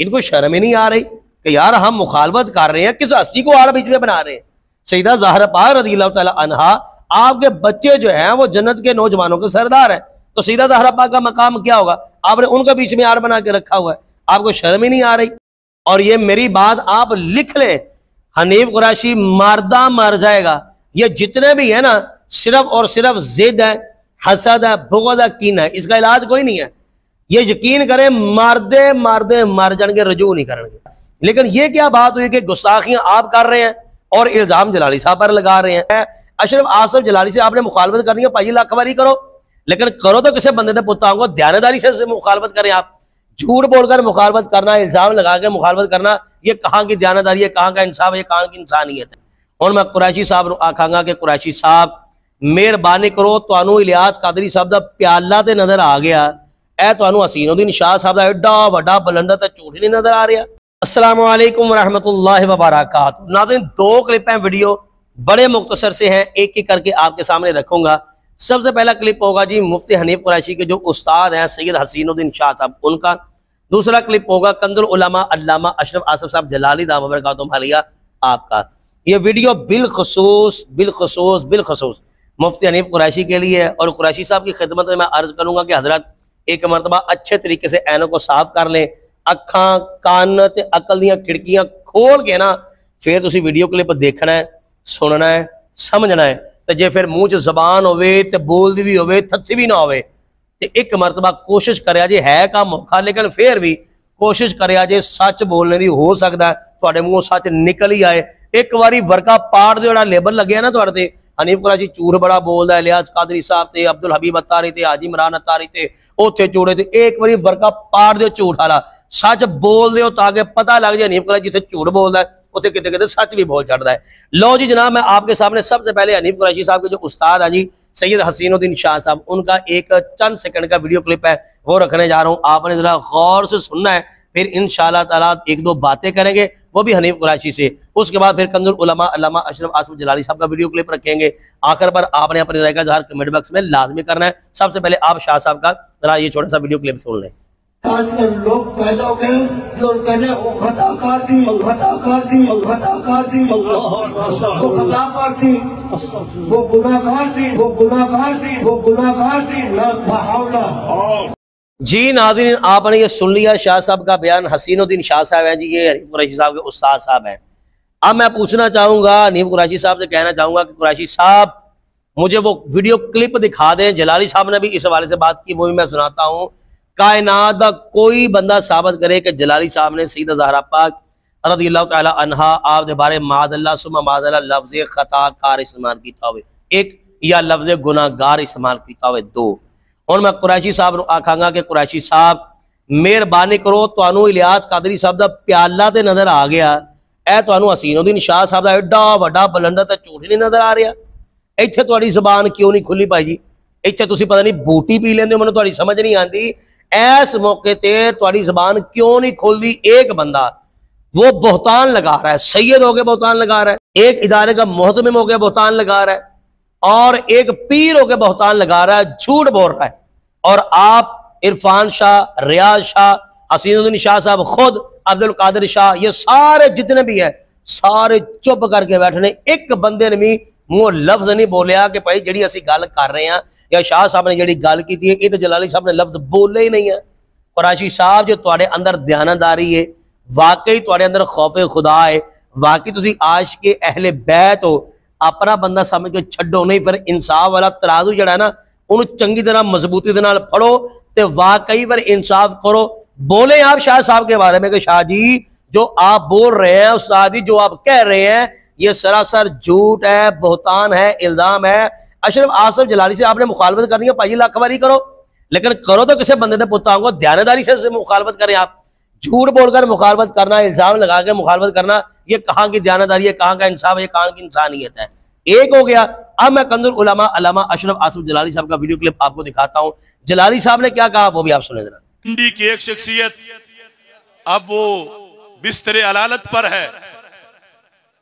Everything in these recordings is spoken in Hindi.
इनको शर्म ही नहीं आ रही कि यार हम मुखालफत कर रहे हैं, किस हस्ती को आड़ बीच में बना रहे हैं। सईदा ज़हरा पाक रज़ियल्लाहु ताला अन्हा आपके बच्चे जो हैं वो जन्नत के नौजवानों के सरदार हैं, तो सईदा ज़हरा पाक का मकाम क्या होगा? आपने उनका बीच में आड़ बना के रखा हुआ है, आपको शर्म ही नहीं आ रही। और ये मेरी बात आप लिख लें, हनीफ कुरैशी मरदा मर जाएगा। ये जितने भी है ना, सिर्फ और सिर्फ जिद है, हसद है, बुग़्ज़ है, कीन है, इसका इलाज कोई नहीं है। ये यकीन करें मारदे मारदे मर जाएंगे, रजू नहीं करेंगे। लेकिन ये क्या बात हुई कि गुस्ताखियां आप कर रहे हैं और इल्जाम जलाली साहब पर लगा रहे हैं। अशरफ आसफ जलाली से आपने मुखालफत करनी है, भाई लाखवारी करो, लेकिन करो तो किसी बंदे ने पुत्ता को दयानतदारी से मुखालफत करें। आप झूठ बोलकर मुखालफत करना, इल्जाम लगा के मुखालफत करना, ये कहाँ की दयानतदारी है, कहाँ का इंसाफ है, कहाँ की इंसानियत है। और मैं कुरैशी साहब को आखांगा कि कुरैशी साहब मेहरबानी करो, तो इलियास कादरी साहब का प्याला तो नजर आ गया, ए तो हसीनुद्दीन शाह साहब का एडा वड्डा बुलंदा तो झूठ नहीं नजर आ रहा। अस्सलामु अलैकुम वरहमतुल्लाहि वबरकातुहू। नाज़रीन, दो क्लिप हैं, वीडियो बड़े मुख्तसर से हैं, एक एक करके आपके सामने रखूंगा। सबसे पहला क्लिप होगा जी मुफ्ती हनीफ कुरैशी के जो उस्ताद हैं सैयद हसीनुद्दीन शाह साहब, उनका। दूसरा क्लिप होगा कंजुल उलमा अल्लामा अशरफ आसफ साहब जलाली दाम बरकातुहू अलैह आपका। ये वीडियो बिलखुसूस मुफ्ती हनीफ कुरैशी के लिए है। और कुरैशी साहब की खिदमत में मैं अर्ज करूंगा कि हजरत एक मरतबा अच्छे तरीके से ऐनों को साफ कर लें, अखा कान ते अकल दियां खिड़कियां खोल के ना फिर तुसी वीडियो क्लिप देखना है, सुनना है, समझना है। तो जे फिर मुंह च जबान होवे ते बोलदी भी होवे, थत्थी भी ना होवे, ते एक मरतबा कोशिश करे जे है काम औखा, लेकिन फिर भी कोशिश करे जे सच बोलने की, हो सकता है तुहाडे मूंहों सच निकल ही आए। एक बारी वर्का पाड़ दे जोड़ा लेबल लगे ना तुहाडे ते, हनीफ कुरैशी झूठ बड़ा बोलदा है, इलियास कादरी साहब ते अब्दुल हबीब अत्तारी ते हाजी इमरान अत्तारी ते ओथे चूड़े ते, एक बारी वर्का पाड़ दो झूठ वाला, सच बोल दो ताकि पता लग जाए हनीफ कुरैशी जिथे झूठ बोलता है उसे किते किते सच भी बोल चढ़ता है। लो जी जनाब, मैं आपके सामने सबसे पहले हनीफ कुरैशी साहब के जो उस्ताद है जी सैयद हसीनुद्दीन शाह साहब, उनका एक चंद सेकंड का वीडियो क्लिप है वो रखने जा रहा हूँ। आपने जरा गौर से सुनना है, फिर इंशाअल्लाह ताला एक दो बातें करेंगे वो भी हनीफ कुरैशी से। उसके बाद फिर कंजुल उलमा अल्लामा अशरफ आसफ जलाली साहब का वीडियो क्लिप रखेंगे। आखिर पर आपने अपनी राय का इज़हार कमेंट बॉक्स में लाजमी करना है। सबसे पहले आप शाह साहब का जरा ये छोटा सा वीडियो क्लिप सुन लें। आजकल लोग पैदा हो गए जो कहने वो खताकार थी, वो खताकार थी, वो खताकार थी, वो खताकार थी, वो गुनाहगार थी, वो गुनाहगार थी, वो गुनाहगार थी। जी नाज़रीन, आपने ये सुन लिया शाह साहब का बयान। हसीनुद्दीन शाह साहब हैं जी, ये हनीफ कुरैशी साहब के उस्ताद साहब हैं। अब मैं पूछना चाहूंगा हनीफ कुरैशी साहब से, कहना चाहूंगा कि कुरैशी साहब मुझे वो वीडियो क्लिप दिखा दें। जलाली साहब ने भी इस हवाले से बात की, वो भी मैं सुनाता हूँ। कायनात का कोई बंदा साबित करे कि जलाली साहब ने सईदा ज़हरा पाक रज़ियल्लाहु ताला अन्हा आप दे बारे मादअल्लाह सुम्मा मादअल्लाह लफ्ज़ खताकार इस्तेमाल कीता हुए, एक, या लफ्ज़ गुनाहगार इस्तेमाल कीता हुए, दो। और मैं कुरैशी साहब को आखांगा कि कुरैशी साहब मेहरबानी करो, तो इलियास कादरी साहब का प्याला तो नजर आ गया, ए तो हसीनुद्दीन शाह साहब का एडा वड्डा बुलंदा तो झूठ नहीं नजर आ रहा। इत्थे तुहाडी ज़बान क्यों नहीं खुली भाई जी? इत्थे तुसीं पता नहीं बूटी पी लेंदे हो, मैनूं तुहाडी समझ नहीं आती। इस मौके ते तुहाडी ज़बान क्यों नहीं खोलदी? एक बंदा वो बोहतान लगा रहा है, सैयद होके बोहतान लगा रहा है, एक इदारे का मोहतमिम होके बोहतान लगा रहा है, और एक पीर होके बोहतान लगा रहा है, झूठ बोल रहा है। और आप इरफान शाह, रियाज शाह, हसीनुद्दीन शाह साहब, खुद अब्दुल कादिर शाह, ये सारे जितने भी है सारे चुप करके बैठने। एक बंदे ने भी मुंह लफ्ज नहीं बोलिया कि भाई जी असी गल कर रहे हैं या शाह साहब ने जी गल की है, ये तो जलाली साहब ने लफ्ज बोले ही नहीं है। कुरैशी साहब जो तुहाडे अंदर दयानतदारी है, वाकई तुहाडे अंदर खौफे खुदा है, वाकई तुसी आशिक़े अहले बैत हो, अपना बंदा समझ के छड्डो नहीं, फिर इंसाफ वाला तराजू जड़ा है ना उन्होंने चंगी तरह मजबूती के नाल फड़ो ते वाकई फिर इंसाफ करो। बोले आप शाह साहब के बारे में कि शाह जी जो आप बोल रहे हैं, उस्ताद जी जो आप कह रहे हैं, ये सरासर झूठ है, बोहतान है, इल्जाम है। अशरफ आसफ जलाली से आपने मुखालफत करनी है, भाई लाखवारी करो, लेकिन करो तो किसी बंदे ने पुत्ता को दयानतदारी से मुखालफत करें। आप झूठ बोलकर मुखालफत करना, इल्जाम लगा के मुखालफत करना, ये कहाँ की दयानतदारी है, कहाँ का इंसाफ है, कहाँ की इंसानियत है? एक हो गया। अब मैं कंजुल उलमा अल्लामा अशरफ आसफ जलाली साहब का वीडियो क्लिप आपको दिखाता हूँ। जलाली साहब ने क्या कहा वो भी आप सुने जरा। हिंदी की एक शख्सियत अब वो बिस्तरे अलालत पर है,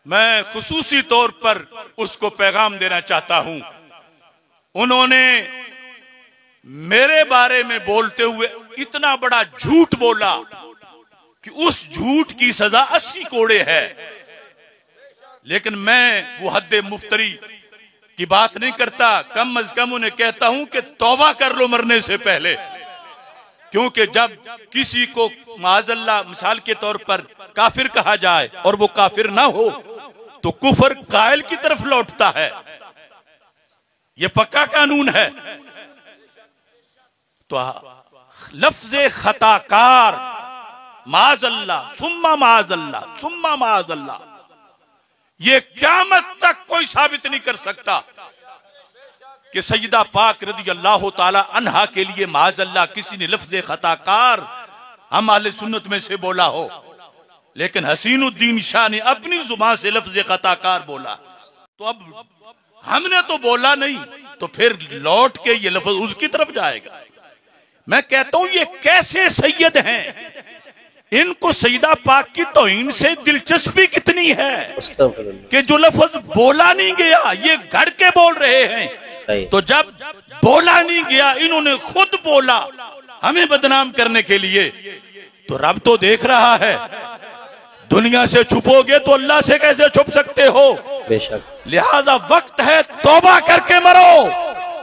मैं खुसूसी तौर पर उसको पैगाम देना चाहता हूं। उन्होंने मेरे बारे में बोलते हुए इतना बड़ा झूठ बोला कि उस झूठ की सजा 80 कोड़े है। लेकिन मैं वो हद मुफ्तरी की बात नहीं करता, कम अज कम उन्हें कहता हूं कि तौबा कर लो मरने से पहले। क्योंकि जब किसी को माज़अल्लाह मिसाल के तौर पर काफिर कहा जाए और वो काफिर ना हो तो कुफर कायल की तरफ लौटता है, ये पक्का कानून है। तो लफ्ज़े खताकार माज़अल्लाह सुम्मा माज़अल्लाह सुम्मा माज़अल्लाह, ये क़यामत तक कोई साबित नहीं कर सकता कि सैयदा पाक रज़ी अल्लाह ताला अन्हा के लिए माज़अल्लाह किसी ने लफ्ज़े खताकार हम अहले सुन्नत में से बोला हो। लेकिन हसीनुद्दीन शाह ने अपनी जुबान से लफ्ज़े खताकार बोला। तो अब हमने तो बोला नहीं, तो फिर लौट के ये लफ्ज़ उसकी तरफ जाएगा। मैं कहता हूं ये कैसे सैयद हैं, इनको सईदा पाक की तौहीन से दिलचस्पी कितनी है कि जो लफ्ज बोला नहीं गया ये घड़ के बोल रहे हैं। तो जब बोला नहीं गया इन्होंने खुद बोला हमें बदनाम करने के लिए, तो रब तो देख रहा है। दुनिया से छुपोगे तो अल्लाह से कैसे छुप सकते हो? बेशक। लिहाजा वक्त है तौबा करके मरो।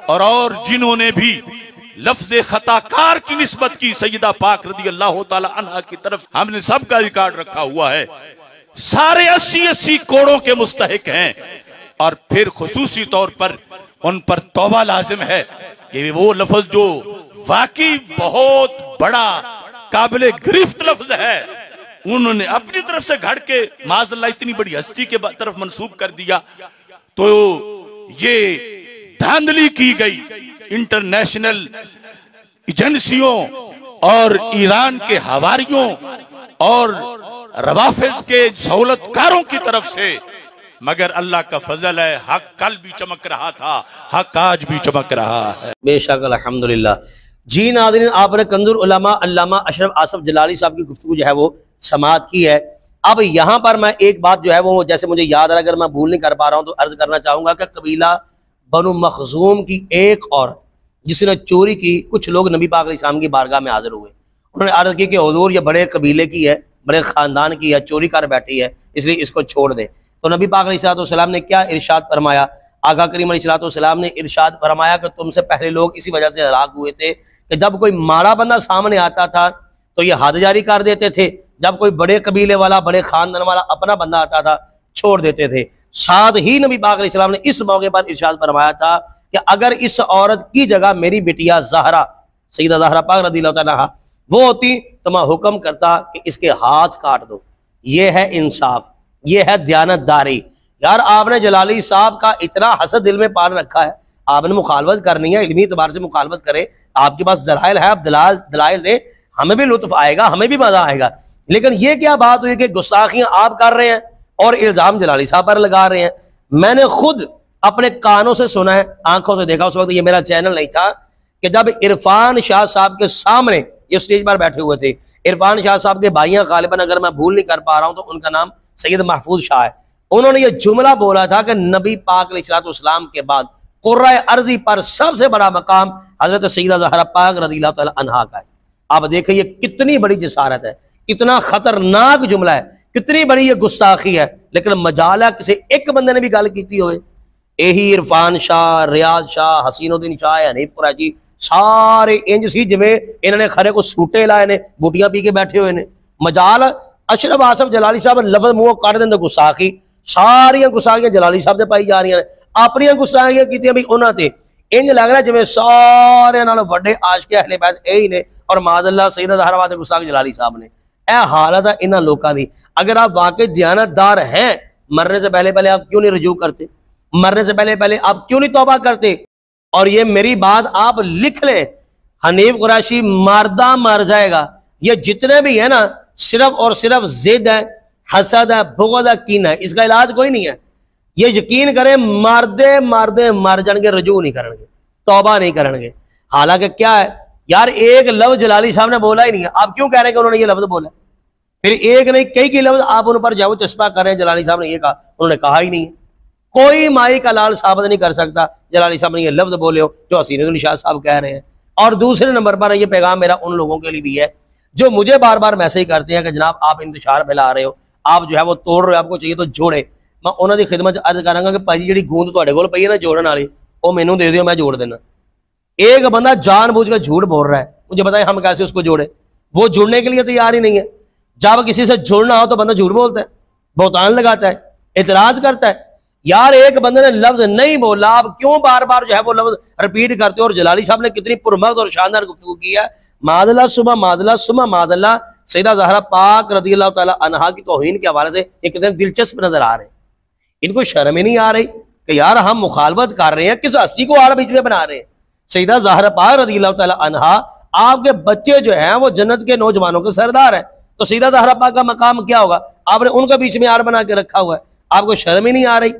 और जिन्होंने भी लफ्ज़े खताकार की निस्बत की सैयदा पाक रज़ी अल्लाह ताला अन्हा की तरफ, हमने सबका रिकॉर्ड रखा हुआ है, सारे 80 कोड़ों के मुस्तहिक हैं। और फिर खुसूसी तौर पर उन पर तौबा लाजिम है कि वो लफ्ज जो वाकई बहुत बड़ा काबिल गिरफ्त लफ्ज है, उन्होंने अपनी तरफ से घड़ के माज़अल्लाह इतनी बड़ी हस्ती के तरफ मंसूब कर दिया। तो ये धांधली की गई इंटरनेशनल एजेंसियों और ईरान के हवारियों और रवाफिज के सहूलतकारों की तरफ से, मगर अल्लाह का फजल है, हक कल भी चमक रहा था, हक आज भी चमक रहा है। बेशक अल्हम्दुलिल्लाह। जी नाज़रीन, आपने कंजुल उलमा अल्लामा अशरफ आसफ जलाली साहब की गुफ्तगू जो है वो समाअत की है। अब यहाँ पर मैं एक बात जो है वो जैसे मुझे याद है, अगर मैं भूल नहीं कर पा रहा हूँ तो अर्ज करना चाहूँगा कि कबीला बनु मखजूम की एक औरत जिसने चोरी की, कुछ लोग नबी पाक अलैहिस्सलाम की बारगाह में हाजिर हुए। उन्होंने अर्ज की कि हुजूर ये बड़े कबीले की है, बड़े ख़ानदान की है, चोरी कर बैठी है, इसलिए इसको छोड़ दे। तो नबी पाक अलैहिस्सलाम ने क्या इरशाद फरमाया? आका करीम अलैहिस्सलाम ने इरशाद फरमाया कि तुमसे पहले लोग इसी वजह से हलाक हुए थे कि जब कोई माड़ा बंदा सामने आता था तो ये हद जारी कर देते थे, जब कोई बड़े कबीले वाला, बड़े खानदान वाला अपना बंदा आता था छोड़ देते थे। साथ ही नबी पाक अलैहिस्सलाम ने इस मौके पर इरशाद फरमाया था कि अगर इस औरत की जगह मेरी बिटिया ज़हरा, सैयदा ज़हरा पाक रज़ियल्लाहु तआला वो होती तो मैं हुक्म करता कि इसके हाथ काट दो। ये है इंसाफ, ये है दयानतदारी। यार आपने जलाली साहब का इतना हसद दिल में पाल रखा है, आपने मुखालफत करनी है, इल्मी एतबार से मुखालफत करे, आपके पास दलाइल है, आप दलाइल दे, हमें भी लुत्फ आएगा, हमें भी मजा आएगा। लेकिन ये क्या बात हुई कि गुस्ताखियां आप कर रहे हैं और इल्जाम जलाली साहब पर लगा रहे हैं। मैंने खुद अपने कानों से सुना है, आंखों से देखा, उस वक्त ये मेरा चैनल नहीं था, कि जब इरफान शाह साहब के सामने ये स्टेज पर बैठे हुए थे, इरफान शाह साहब के भाइयां गालिबन अगर मैं भूल नहीं कर पा रहा हूं तो उनका नाम सैयद महफूज शाह है, उन्होंने ये जुमला बोला था कि नबी पाक अलैहिस्सलाम के बाद कुर्राए अर्जी पर सबसे बड़ा मकाम हजरत सैयदा ज़हरा पाक रज़ियल्लाहु तआला अन्हा का है। आप देखिए ये कितनी बड़ी जिसारत है, कितना खतरनाक जुमला है, कितनी बड़ी ये गुस्ताखी है। लेकिन मजाला किसी एक बंदे ने भी गल की हो, यही इरफान शाह, रियाज शाह, हसीनुद्दीन शाह, हनीफ कुरैशी सारे इंज सी जिवें इन्होंने खरे को सूटे लाए ने, बूटियां पी के बैठे हुए ने। मजाल अशरफ आसफ जलाली साहब लफ्ज मुंह कट देंगे गुस्ताखी, सारिया गुस्ताखियां जलाली साहब से पाई जा रही हैं, अपनी गुस्ताखियां की भी उन्होंने इंज लग रहा जिवें सारे नालों वड्डे आशिक़े अहले बैत यही ने और माज़अल्लाह सैयदा ज़हरा वादे गुस्ताख जलाली साहब ने। यह हालत है इन्होंने लोगों की। अगर आप वाकई दयानतदार हैं, मरने से पहले पहले आप क्यों नहीं रजू करते? मरने से पहले पहले आप क्यों नहीं तौबा करते? और ये मेरी बात आप लिख लें, हनीफ कुरैशी मरदा मर जाएगा। ये जितने भी है ना, सिर्फ और सिर्फ जिद है, हसद है, बुग़्ज़ है, कीन है, इसका इलाज कोई नहीं है। ये यकीन करें मारदे मारदे मर जाएंगे, रजू नहीं करेंगे, तौबा नहीं करेंगे। हालांकि क्या है यार, एक लफ्ज जलाली साहब ने बोला ही नहीं है, आप क्यों कह रहे हैं कि उन्होंने ये लफ्ज बोला? फिर एक नहीं कई लफ्ज आप उन पर जाओ चस्पा कर रहे हैं, जलाली साहब ने ये कहा, उन्होंने कहा ही नहीं है। कोई माई का लाल साबित नहीं कर सकता जलाली साहब ने ये लफ्ज बोले हो जो हसीनुद्दीन शाह साहब कह रहे हैं। और दूसरे नंबर पर ये पैगाम मेरा उन लोगों के लिए भी है जो मुझे बार बार मैसेज करते हैं कि जनाब आप इंतशार फैला रहे हो, आप जो है वो तोड़ रहे हो, आपको चाहिए तो जोड़े, मैं उन्होंने खिदमत अर्ज करांगा कि भाई जी गूंद तुहाडे कोल पई है ना जोड़न वाली, वो मैनू दे दियो, मैं जोड़ देना। एक बंदा जानबूझ कर झूठ बोल रहा है, मुझे बताए हम कैसे उसको जोड़े? वो जुड़ने के लिए तैयार ही नहीं है। जब किसी से जुड़ना हो तो बंदा झूठ बोलता है, बहुतान लगाता है, इतराज करता है। यार एक बंदे ने लफ्ज नहीं बोला, आप क्यों बार बार जो है वो लफ्ज रिपीट करते हो? और जलाली साहब ने कितनी पुरमर्द और शानदार गुफ्तगू की है। मादला सुबह मादला सैयदा ज़हरा पाक रज़ी अल्लाह ताला अन्हा की तौहीन के हवाले से ये कितने दिलचस्प नजर आ रहे हैं। इनको शर्म ही नहीं आ रही कि यार हम मुखालफत कर रहे हैं, किस हस्ती को आड़ बीच में बना रहे हैं? सैयदा ज़हरा पाक रज़ी अल्लाह ताला अन्हा, आपके बच्चे जो हैं वो जन्नत के नौजवानों के सरदार हैं, तो सैयदा ज़हरा पाक का मकाम क्या होगा? आपने उनके बीच में आड़ बना के रखा हुआ है। आपको शर्म ही नहीं आ रही?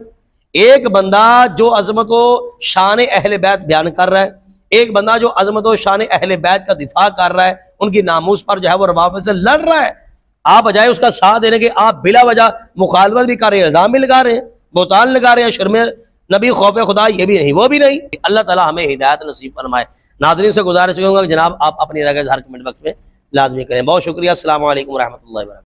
एक बंदा जो अजमत व शान अहले बैत बयान कर रहा है, एक बंदा जो अजमत व शान अहले बैत का दिफा कर रहा है, उनकी नामूस पर जो है वो रवाफत से लड़ रहा है, आप बजाय उसका साथ देने के आप बिला वजह मुखालफत भी कर रहे हैं, इल्जाम भी लगा रहे हैं, बोतान लगा रहे हैं, शर्म नबी खौफ खुदा ये भी नहीं वो भी नहीं। अल्लाह ताला हमें हिदायत नसीब फरमाए। नाज़रीन से गुजारिश करूंगा कि जनाब आप अपनी राय हर कमेंट बॉक्स में लाजमी करें। बहुत शुक्रिया। अस्सलाम वालेकुम रहमतुल्लाहि व बरकातहू।